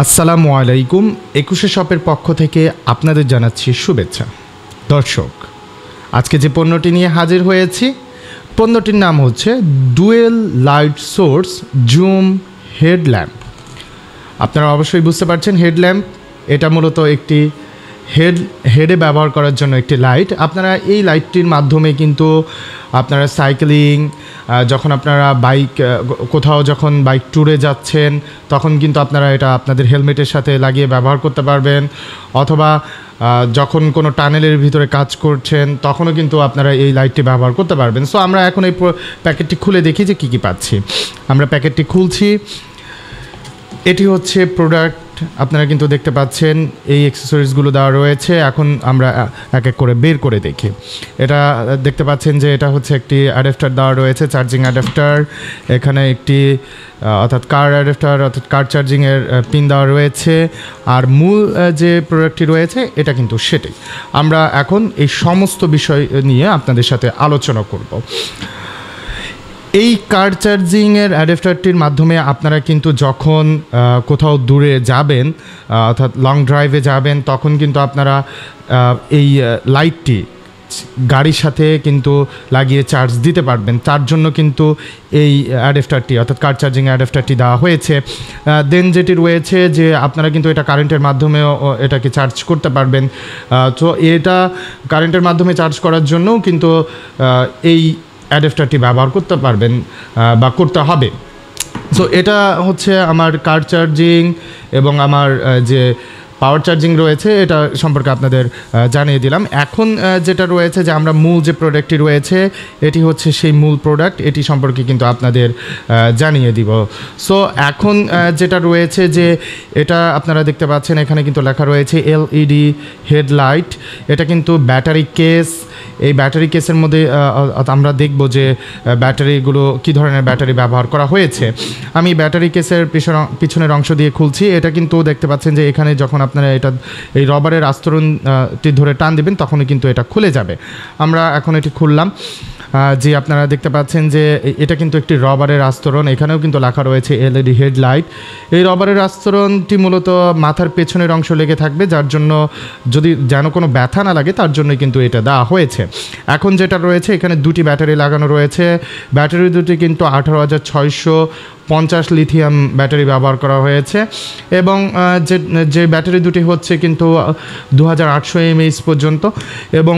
আসসালামু আলাইকুম। ২১শে শপের পক্ষ থেকে আপনাদের জানাচ্ছি শুভেচ্ছা। দর্শক, আজকে যে পণ্যটি নিয়ে হাজির হয়েছি, পণ্যটির নাম হচ্ছে dual light source zoom headlamp. আপনারা অবশ্যই বুঝতে পারছেন হেডল্যাম্প এটা মূলত একটি হেডে ব্যবহার করার জন্য একটি লাইট। আপনারা এই লাইটটির মাধ্যমে কিন্তু আপনারা সাইকেলিং, যখন আপনারা কোথাও যখন বাইক ট্যুরে যাচ্ছেন তখন কিন্তু আপনারা এটা আপনাদের হেলমেটের সাথে লাগিয়ে ব্যবহার করতে পারবেন, অথবা যখন কোনো টানেলের ভিতরে কাজ করছেন তখনও কিন্তু আপনারা এই লাইটটি ব্যবহার করতে পারবেন। সো আমরা এখন এই প্যাকেটটি খুলে দেখি যে কী পাচ্ছি। আমরা প্যাকেটটি খুলছি। এটি হচ্ছে প্রোডাক্ট। আপনারা কিন্তু দেখতে পাচ্ছেন এই অ্যাক্সেসরিজগুলো দেওয়া রয়েছে। এখন আমরা এক এক করে বের করে দেখি। এটা দেখতে পাচ্ছেন যে এটা হচ্ছে একটি অ্যাডাপ্টার দেওয়া রয়েছে, চার্জিং অ্যাডাপ্টার। এখানে একটি অর্থাৎ কার অ্যাডাপ্টার অর্থাৎ কার চার্জিংয়ের পিন দেওয়া রয়েছে। আর মূল যে প্রোডাক্টটি রয়েছে এটা কিন্তু সেটাই। আমরা এখন এই সমস্ত বিষয় নিয়ে আপনাদের সাথে আলোচনা করব। এই কার চার্জিংয়ের অ্যাডাপ্টারটির মাধ্যমে আপনারা কিন্তু যখন কোথাও দূরে যাবেন অর্থাৎ লং ড্রাইভে যাবেন তখন কিন্তু আপনারা এই লাইটটি গাড়ির সাথে কিন্তু লাগিয়ে চার্জ দিতে পারবেন। তার জন্য কিন্তু এই অ্যাডাপ্টারটি অর্থাৎ কার চার্জিং অ্যাডাপ্টারটি দেওয়া হয়েছে। দেন যেটি রয়েছে যে আপনারা কিন্তু এটা কারেন্টের মাধ্যমেও এটাকে চার্জ করতে পারবেন। তো এটা কারেন্টের মাধ্যমে চার্জ করার জন্যও কিন্তু এই অ্যাডাপ্টারটি ব্যবহার করতে পারবেন বা করতে হবে। সো এটা হচ্ছে আমার কার চার্জিং এবং আমার যে পাওয়ার চার্জিং রয়েছে এটা সম্পর্কে আপনাদের জানিয়ে দিলাম। এখন যেটা রয়েছে যে আমরা মূল যে প্রোডাক্টটি রয়েছে এটি হচ্ছে সেই মূল প্রোডাক্ট, এটি সম্পর্কে কিন্তু আপনাদের জানিয়ে দিব। সো এখন যেটা রয়েছে যে এটা আপনারা দেখতে পাচ্ছেন এখানে কিন্তু লেখা রয়েছে এলইডি হেডলাইট। এটা কিন্তু ব্যাটারি কেস। এই ব্যাটারি কেসের মধ্যে আমরা দেখব যে ব্যাটারিগুলো কী ধরনের ব্যাটারি ব্যবহার করা হয়েছে। আমি ব্যাটারি কেসের পিছনের অংশ দিয়ে খুলছি। এটা কিন্তু দেখতে পাচ্ছেন যে এখানে যখন আপনারা এটা এই রবারের আস্তরণটি ধরে টান দিবেন তখনই কিন্তু এটা খুলে যাবে। আমরা এখন এটি খুললাম। যে আপনারা দেখতে পাচ্ছেন যে এটা কিন্তু একটি রবারের আস্তরণ। এখানেও কিন্তু লেখা রয়েছে এলইডি হেডলাইট। এই রবারের আস্তরণটি মূলত মাথার পেছনের অংশ লেগে থাকবে, যার জন্য যদি যেন কোনো ব্যথা না লাগে তার জন্যই কিন্তু এটা দেওয়া হয়েছে। এখন যেটা রয়েছে এখানে দুটি ব্যাটারি লাগানো রয়েছে। ব্যাটারি দুটি কিন্তু 18,650 লিথিয়াম ব্যাটারি ব্যবহার করা হয়েছে এবং যে ব্যাটারি দুটি হচ্ছে কিন্তু 2800 mAh পর্যন্ত এবং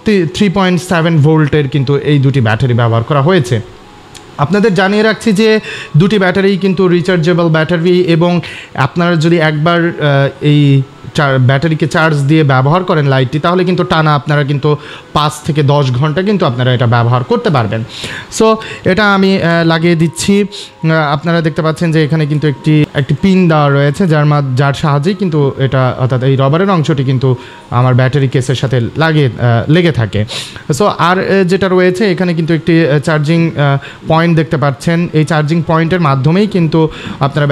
3.7 ভোল্টের কিন্তু এই দুটি ব্যাটারি ব্যবহার করা হয়েছে। আপনাদের জানিয়ে রাখছি যে দুটি ব্যাটারি কিন্তু রিচার্জেবল ব্যাটারি এবং আপনারা যদি একবার এই ব্যাটারিকে চার্জ দিয়ে ব্যবহার করেন লাইটটি, তাহলে কিন্তু টানা আপনারা কিন্তু 5 থেকে 10 ঘন্টা কিন্তু আপনারা এটা ব্যবহার করতে পারবেন। সো এটা আমি লাগিয়ে দিচ্ছি। আপনারা দেখতে পাচ্ছেন যে এখানে কিন্তু একটি পিন দেওয়া রয়েছে যার সাহায্যেই কিন্তু এটা অর্থাৎ এই রবারের অংশটি কিন্তু আমার ব্যাটারি কেসের সাথে লেগে থাকে। সো আর যেটা রয়েছে এখানে কিন্তু একটি চার্জিং পয়েন্ট দেখতে পাচ্ছেন। এই চার্জিং পয়েন্টের মাধ্যমেই কিন্তু আপনারা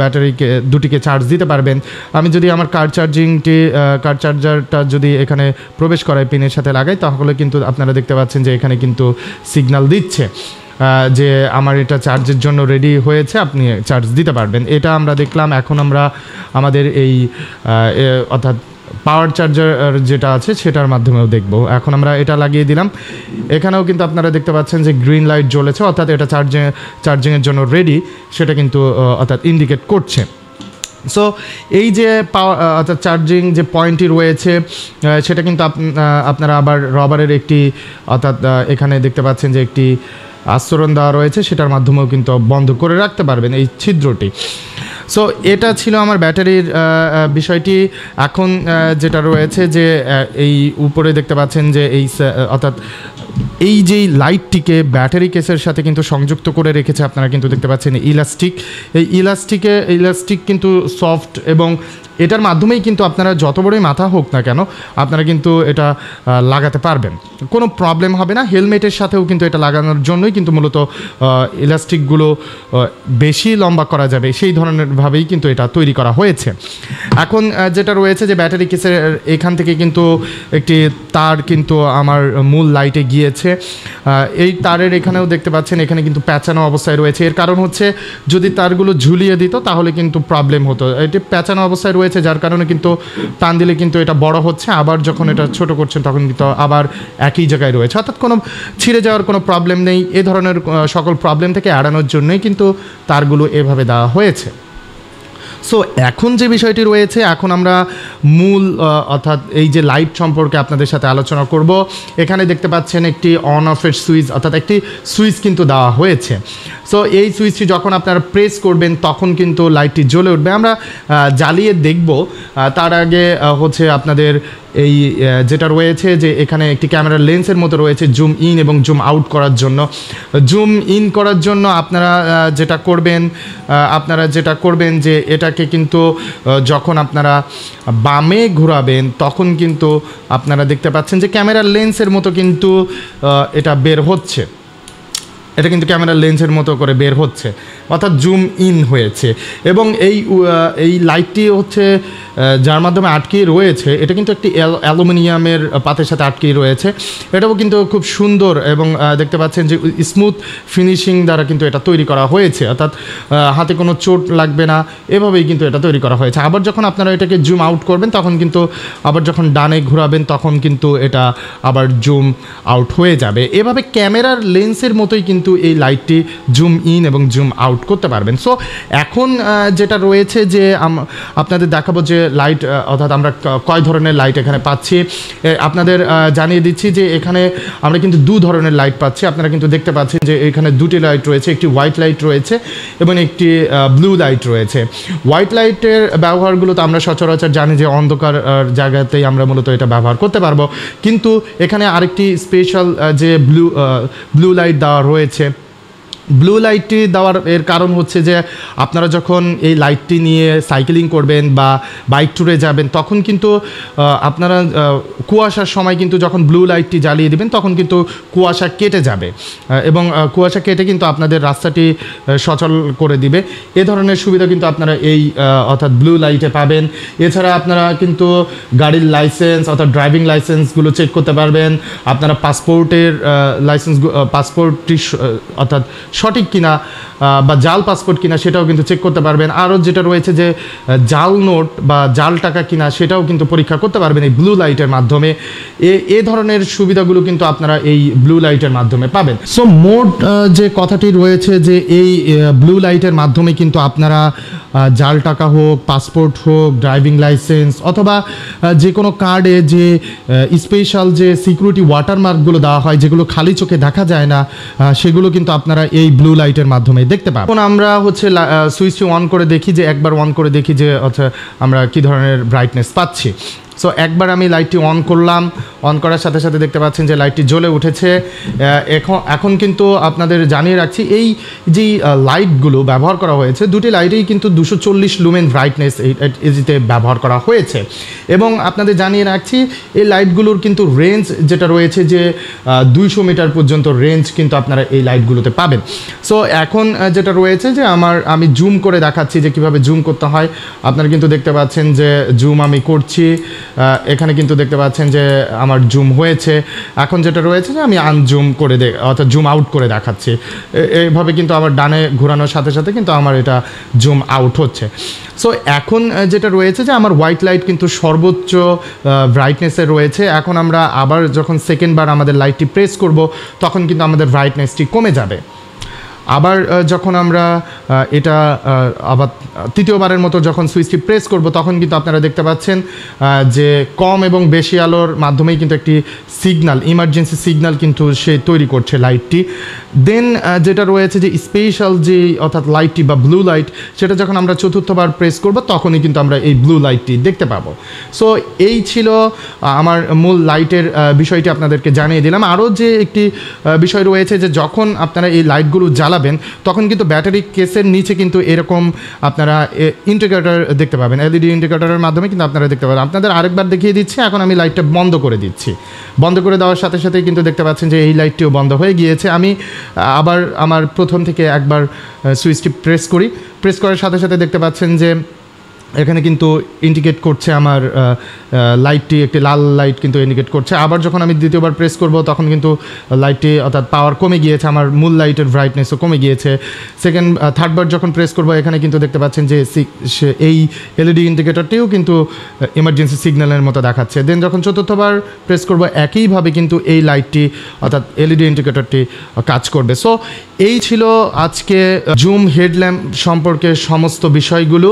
ব্যাটারিকে দুটিকে চার্জ দিতে পারবেন। আমি যদি আমার কার চার্জারটা যদি এখানে প্রবেশ করায় পিনের সাথে লাগাই তাহলে কিন্তু আপনারা দেখতে পাচ্ছেন যে এখানে কিন্তু সিগন্যাল দিচ্ছে যে আমার এটা চার্জের জন্য রেডি হয়েছে, আপনি চার্জ দিতে পারবেন। এটা আমরা দেখলাম। এখন আমরা আমাদের এই অর্থাৎ পাওয়ার চার্জার যেটা আছে সেটার মাধ্যমেও দেখব। এখন আমরা এটা লাগিয়ে দিলাম। এখানেও কিন্তু আপনারা দেখতে পাচ্ছেন যে গ্রিন লাইট জ্বলেছে, অর্থাৎ এটা চার্জিংয়ের জন্য রেডি, সেটা কিন্তু অর্থাৎ ইন্ডিকেট করছে। সো এই যে অর্থাৎ চার্জিং যে পয়েন্টটি রয়েছে সেটা কিন্তু আপনারা আবার রবারের একটি অর্থাৎ এখানে দেখতে পাচ্ছেন যে একটি আস্তরণ দেওয়া রয়েছে, সেটার মাধ্যমেও কিন্তু বন্ধ করে রাখতে পারবেন এই ছিদ্রটি। সো এটা ছিল আমার ব্যাটারির বিষয়টি। এখন যেটা রয়েছে যে এই উপরে দেখতে পাচ্ছেন যে অর্থাৎ এই যেই লাইটটিকে ব্যাটারি কেসের সাথে কিন্তু সংযুক্ত করে রেখেছে। আপনারা কিন্তু দেখতে পাচ্ছেন ইলাস্টিক। এই ইলাস্টিক কিন্তু সফট এবং এটার মাধ্যমেই কিন্তু আপনারা যত বড়ই মাথা হোক না কেন আপনারা কিন্তু এটা লাগাতে পারবেন, কোনো প্রবলেম হবে না। হেলমেটের সাথেও কিন্তু এটা লাগানোর জন্যই কিন্তু মূলত ইলাস্টিকগুলো বেশি লম্বা করা যাবে সেই ধরনের ভাবেই কিন্তু এটা তৈরি করা হয়েছে। এখন যেটা রয়েছে যে ব্যাটারি কেসের এখান থেকে কিন্তু একটি তার কিন্তু আমার মূল লাইটে গিয়েছে। এই তারের এখানেও দেখতে পাচ্ছেন এখানে কিন্তু প্যাঁচানো অবস্থায় রয়েছে। এর কারণ হচ্ছে যদি তারগুলো ঝুলিয়ে দিত তাহলে কিন্তু প্রবলেম হতো। এটি প্যাঁচানো অবস্থায় রয়েছে যার কারণে কিন্তু টান দিলে কিন্তু এটা বড় হচ্ছে, আবার যখন এটা ছোট করছেন তখন কিন্তু আবার একই জায়গায় রয়েছে, অর্থাৎ কোনো ছিঁড়ে যাওয়ার কোনো প্রবলেম নেই। এ ধরনের সকল প্রবলেম থেকে এড়ানোর জন্যই কিন্তু তারগুলো এভাবে দেওয়া হয়েছে। সো এখন যে বিষয়টি রয়েছে, এখন আমরা মূল অর্থাৎ এই যে লাইট সম্পর্কে আপনাদের সাথে আলোচনা করব। এখানে দেখতে পাচ্ছেন একটি অন অফের সুইচ, অর্থাৎ একটি সুইচ কিন্তু দেওয়া হয়েছে। সো এই সুইচটি যখন আপনারা প্রেস করবেন তখন কিন্তু লাইটটি জ্বলে উঠবে। আমরা জ্বালিয়ে দেখব, তার আগে হচ্ছে আপনাদের এই যেটা রয়েছে যে এখানে একটি ক্যামেরার লেন্সের মতো রয়েছে জুম ইন এবং জুম আউট করার জন্য। জুম ইন করার জন্য আপনারা যেটা করবেন যে এটাকে কিন্তু যখন আপনারা বামে ঘোরাবেন তখন কিন্তু আপনারা দেখতে পাচ্ছেন যে ক্যামেরার লেন্সের মতো কিন্তু এটা বের হচ্ছে, এটা কিন্তু ক্যামেরার লেন্সের মতো করে বের হচ্ছে, অর্থাৎ জুম ইন হয়েছে। এবং এই লাইটটি হচ্ছে যার মাধ্যমে আটকে রয়েছে, এটা কিন্তু একটি অ্যালুমিনিয়ামের পাতের সাথে আটকে রয়েছে। এটাও কিন্তু খুব সুন্দর এবং দেখতে পাচ্ছেন যে স্মুথ ফিনিশিং দ্বারা কিন্তু এটা তৈরি করা হয়েছে, অর্থাৎ হাতে কোনো চোট লাগবে না, এভাবেই কিন্তু এটা তৈরি করা হয়েছে। আবার যখন আপনারা এটাকে জুম আউট করবেন তখন কিন্তু আবার যখন ডানে ঘোরাবেন তখন কিন্তু এটা আবার জুম আউট হয়ে যাবে। এভাবে ক্যামেরার লেন্সের মতোই কিন্তু এই লাইটটি জুম ইন এবং জুম আউট করতে পারবেন। সো এখন যেটা রয়েছে যে আপনাদের দেখাবো যে লাইট, অর্থাৎ আমরা কয় ধরনের লাইট এখানে পাচ্ছি। আপনাদের জানিয়ে দিচ্ছি যে এখানে আমরা কিন্তু দু ধরনের লাইট পাচ্ছি। আপনারা কিন্তু দেখতে পাচ্ছেন যে এখানে দুটি লাইট রয়েছে, একটি হোয়াইট লাইট রয়েছে এবং একটি ব্লু লাইট রয়েছে। হোয়াইট লাইটের ব্যবহারগুলো তো আমরা সচরাচর জানি যে অন্ধকার জায়গাতেই আমরা মূলত এটা ব্যবহার করতে পারবো, কিন্তু এখানে আরেকটি স্পেশাল যে ব্লু লাইট দেওয়া রয়েছে। ব্লু লাইটটি দেওয়ার এর কারণ হচ্ছে যে আপনারা যখন এই লাইটটি নিয়ে সাইকেলিং করবেন বা বাইক ট্যুরে যাবেন তখন কিন্তু আপনারা কুয়াশার সময় কিন্তু যখন ব্লু লাইটটি জ্বালিয়ে দেবেন তখন কিন্তু কুয়াশা কেটে যাবে এবং কুয়াশা কেটে কিন্তু আপনাদের রাস্তাটি সচল করে দিবে। এ ধরনের সুবিধা কিন্তু আপনারা এই অর্থাৎ ব্লু লাইটে পাবেন। এছাড়া আপনারা কিন্তু গাড়ির লাইসেন্স অর্থাৎ ড্রাইভিং লাইসেন্সগুলো চেক করতে পারবেন। আপনারা পাসপোর্টের পাসপোর্টটি অর্থাৎ সঠিক কিনা বা জাল পাসপোর্ট কিনা সেটাও কিন্তু চেক করতে পারবেন। আরও যেটা রয়েছে যে জাল নোট বা জাল টাকা কিনা সেটাও কিন্তু পরীক্ষা করতে পারবেন এই ব্লু লাইটের মাধ্যমে। এ ধরনের সুবিধাগুলো কিন্তু আপনারা এই ব্লু লাইটের মাধ্যমে পাবেন। সো মোট যে কথাটি রয়েছে যে এই ব্লু লাইটের মাধ্যমে কিন্তু আপনারা জাল টাকা হোক, পাসপোর্ট হোক, ড্রাইভিং লাইসেন্স অথবা যে কোনো কার্ডে যে স্পেশাল যে সিকিউরিটি ওয়াটারমার্কগুলো দেওয়া হয় যেগুলো খালি চোখে দেখা যায় না, সেগুলো কিন্তু আপনারা এই ব্লু লাইটের মাধ্যমে দেখতে পাবেন। এখন আমরা হচ্ছে সুইচটি অন করে দেখি যে একবার অন করে দেখি যে আমরা কী ধরনের ব্রাইটনেস পাচ্ছি। সো একবার আমি লাইটটি অন করলাম, অন করার সাথে সাথে দেখতে পাচ্ছেন যে লাইটটি জ্বলে উঠেছে। এখন কিন্তু আপনাদের জানিয়ে রাখছি এই যেই লাইটগুলো ব্যবহার করা হয়েছে দুটি লাইটেই কিন্তু 240 লুমেন ব্রাইটনেস এজিতে ব্যবহার করা হয়েছে এবং আপনাদের জানিয়ে রাখছি এই লাইটগুলোর কিন্তু রেঞ্জ যেটা রয়েছে যে 200 মিটার পর্যন্ত রেঞ্জ কিন্তু আপনারা এই লাইটগুলোতে পাবেন। সো এখন যেটা রয়েছে যে আমি জুম করে দেখাচ্ছি যে কীভাবে জুম করতে হয়। আপনারা কিন্তু দেখতে পাচ্ছেন যে জুম আমি করছি, এখানে কিন্তু দেখতে পাচ্ছেন যে আমার জুম হয়েছে। এখন যেটা রয়েছে যে আমি আনজুম করে অর্থাৎ জুম আউট করে দেখাচ্ছি। এইভাবে কিন্তু আমার ডানে ঘোরানোর সাথে সাথে কিন্তু আমার এটা জুম আউট হচ্ছে। সো এখন যেটা রয়েছে যে আমার হোয়াইট লাইট কিন্তু সর্বোচ্চ ব্রাইটনেসে রয়েছে। এখন আমরা আবার যখন সেকেন্ডবার আমাদের লাইটটি প্রেস করব তখন কিন্তু আমাদের ব্রাইটনেসটি কমে যাবে। আবার যখন আমরা এটা আবার তৃতীয়বারের মতো যখন সুইচটি প্রেস করব তখন কিন্তু আপনারা দেখতে পাচ্ছেন যে কম এবং বেশি আলোর মাধ্যমেই কিন্তু একটি সিগন্যাল, ইমার্জেন্সি সিগন্যাল কিন্তু সে তৈরি করছে লাইটটি। দেন যেটা রয়েছে যে স্পেশাল যে অর্থাৎ লাইটটি বা ব্লু লাইট সেটা যখন আমরা চতুর্থবার প্রেস করব তখনই কিন্তু আমরা এই ব্লু লাইটটি দেখতে পাবো। সো এই ছিল আমার মূল লাইটের বিষয়টি আপনাদেরকে জানিয়ে দিলাম। আরও যে একটি বিষয় রয়েছে যে যখন আপনারা এই লাইটগুলো জ্বালাবেন চালাবেন তখন কিন্তু ব্যাটারি কেসের নিচে কিন্তু এরকম আপনারা ইন্ডিকেটর দেখতে পাবেন, এলইডি ইন্ডিকেটরের মাধ্যমে কিন্তু আপনারা দেখতে পাবেন। আপনাদের আরেকবার দেখিয়ে দিচ্ছি, এখন আমি লাইটটা বন্ধ করে দিচ্ছি। বন্ধ করে দেওয়ার সাথে সাথেই কিন্তু দেখতে পাচ্ছেন যে এই লাইটটিও বন্ধ হয়ে গিয়েছে। আমি আবার আমার প্রথম থেকে একবার সুইচটি প্রেস করি, প্রেস করার সাথে সাথে দেখতে পাচ্ছেন যে এখানে কিন্তু ইন্ডিকেট করছে আমার লাইটটি, একটি লাল লাইট কিন্তু ইন্ডিকেট করছে। আবার যখন আমি দ্বিতীয়বার প্রেস করব তখন কিন্তু লাইটটি অর্থাৎ পাওয়ার কমে গিয়েছে, আমার মূল লাইটের ব্রাইটনেসও কমে গিয়েছে। থার্ডবার যখন প্রেস করব এখানে কিন্তু দেখতে পাচ্ছেন যে এই এলইডি ইন্ডিকেটরটিও কিন্তু ইমার্জেন্সি সিগন্যালের মতো দেখাচ্ছে। দেন যখন চতুর্থবার প্রেস করব একইভাবে কিন্তু এই লাইটটি অর্থাৎ এলইডি ইন্ডিকেটরটি কাজ করবে। সো এই ছিল আজকে জুম হেডল্যাম্প সম্পর্কে সমস্ত বিষয়গুলো।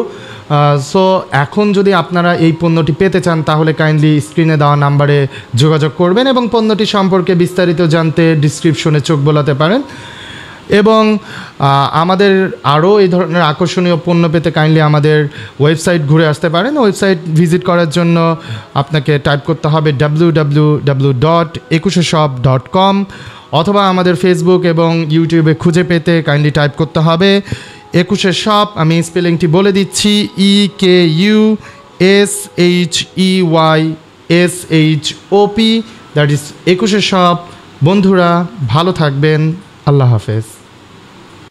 সো এখন যদি আপনারা এই পণ্যটি পেতে চান তাহলে কাইন্ডলি স্ক্রিনে দেওয়া নাম্বারে যোগাযোগ করবেন এবং পণ্যটি সম্পর্কে বিস্তারিত জানতে ডিসক্রিপশনে চোখ বোলাতে পারেন। এবং আমাদের আরও এই ধরনের আকর্ষণীয় পণ্য পেতে কাইন্ডলি আমাদের ওয়েবসাইট ঘুরে আসতে পারেন। ওয়েবসাইট ভিজিট করার জন্য আপনাকে টাইপ করতে হবে www.ekuseshop.com অথবা আমাদের ফেসবুক এবং ইউটিউবে খুঁজে পেতে কাইন্ডলি টাইপ করতে হবে একুশে শপ। আমি স্পেলিংটি বলে দিচ্ছি, EKUSHEYSHOP, দ্যাট ইজ একুশে শপ। বন্ধুরা ভালো থাকবেন, আল্লাহ হাফেজ।